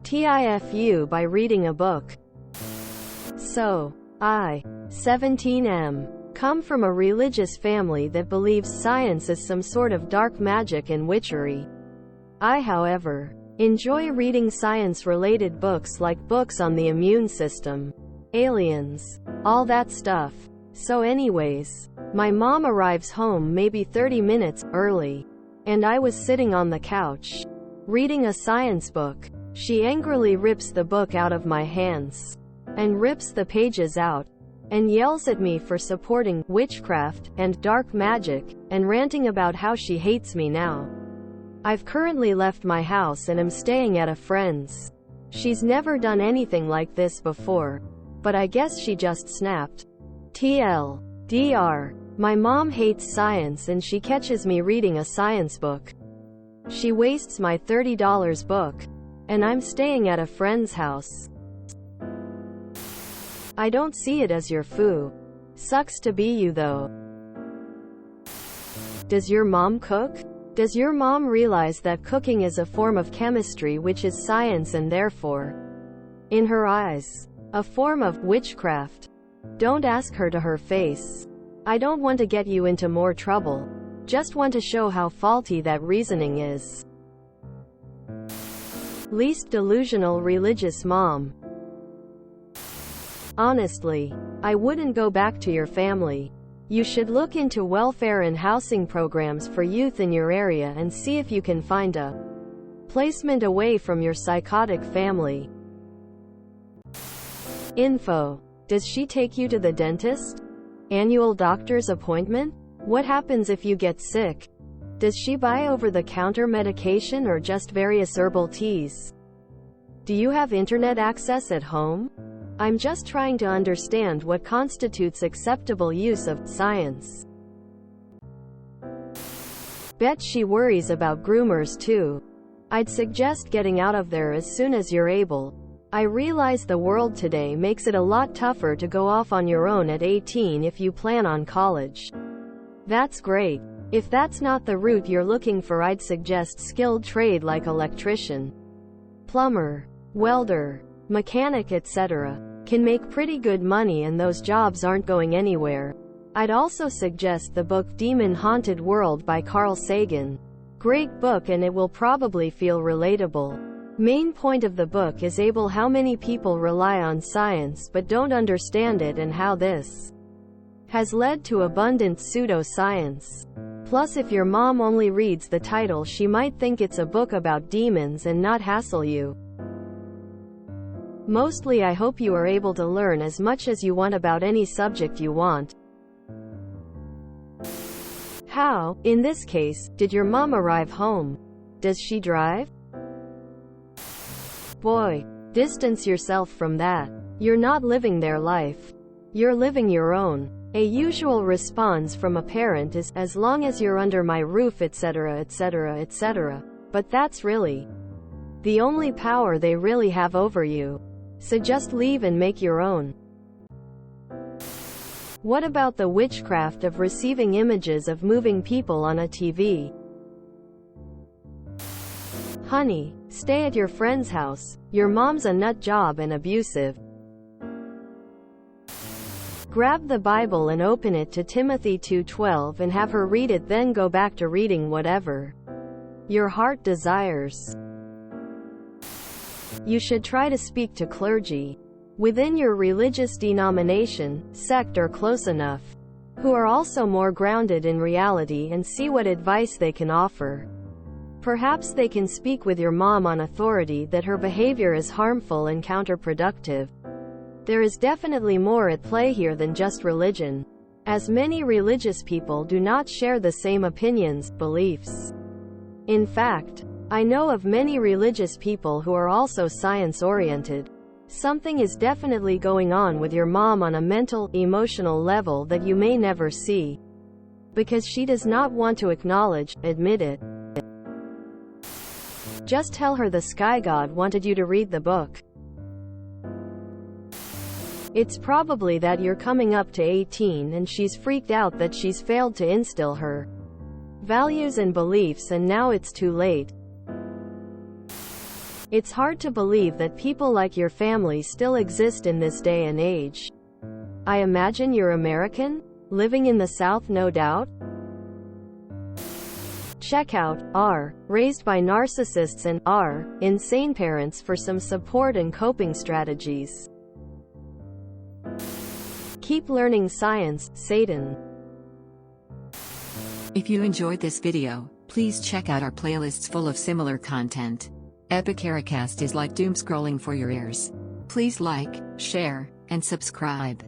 TIFU by reading a book. So, I, 17M, come from a religious family that believes science is some sort of dark magic and witchery. I, however, enjoy reading science-related books like books on the immune system, aliens, all that stuff. So anyways, my mom arrives home maybe 30 minutes early, and I was sitting on the couch, reading a science book. She angrily rips the book out of my hands, and rips the pages out, and yells at me for supporting witchcraft and dark magic, and ranting about how she hates me now. I've currently left my house and am staying at a friend's. She's never done anything like this before, but I guess she just snapped. TLDR. My mom hates science and she catches me reading a science book. She wastes my $30 book, and I'm staying at a friend's house. I don't see it as your foo. Sucks to be you though. Does your mom cook? Does your mom realize that cooking is a form of chemistry, which is science and therefore, in her eyes, a form of witchcraft? Don't ask her to her face. I don't want to get you into more trouble. Just want to show how faulty that reasoning is. Least delusional religious mom. Honestly, I wouldn't go back to your family. You should look into welfare and housing programs for youth in your area and see if you can find a placement away from your psychotic family. Info. Does she take you to the dentist? Annual doctor's appointment? What happens if you get sick? Does she buy over-the-counter medication or just various herbal teas? Do you have internet access at home? I'm just trying to understand what constitutes acceptable use of science. Bet she worries about groomers too. I'd suggest getting out of there as soon as you're able. I realize the world today makes it a lot tougher to go off on your own at 18 if you plan on college. That's great. If that's not the route you're looking for, I'd suggest skilled trade like electrician, plumber, welder, mechanic, etc. Can make pretty good money and those jobs aren't going anywhere. I'd also suggest the book Demon Haunted World by Carl Sagan. Great book and it will probably feel relatable. Main point of the book is how many people rely on science but don't understand it and how this has led to abundant pseudoscience. Plus, if your mom only reads the title, she might think it's a book about demons and not hassle you. Mostly, I hope you are able to learn as much as you want about any subject you want. How, in this case, did your mom arrive home? Does she drive? Boy, distance yourself from that. You're not living their life. You're living your own. A usual response from a parent is, as long as you're under my roof, etc., etc., etc. But that's really the only power they really have over you. So just leave and make your own. What about the witchcraft of receiving images of moving people on a TV? Honey, stay at your friend's house. Your mom's a nut job and abusive. Grab the Bible and open it to Timothy 2:12 and have her read it, then go back to reading whatever your heart desires. You should try to speak to clergy within your religious denomination, sect, or close enough, who are also more grounded in reality, and see what advice they can offer. Perhaps they can speak with your mom on authority that her behavior is harmful and counterproductive. There is definitely more at play here than just religion, as many religious people do not share the same opinions, beliefs. In fact, I know of many religious people who are also science-oriented. Something is definitely going on with your mom on a mental, emotional level that you may never see, because she does not want to admit it. Just tell her the sky god wanted you to read the book. It's probably that you're coming up to 18 and she's freaked out that she's failed to instill her values and beliefs and now it's too late. It's hard to believe that people like your family still exist in this day and age. I imagine you're American? Living in the South, no doubt? Check out R. Raised by Narcissists and R. Insane Parents for some support and coping strategies. Keep learning science, Satan. If you enjoyed this video, please check out our playlists full of similar content. Epicaricast is like doom scrolling for your ears. Please like, share, and subscribe.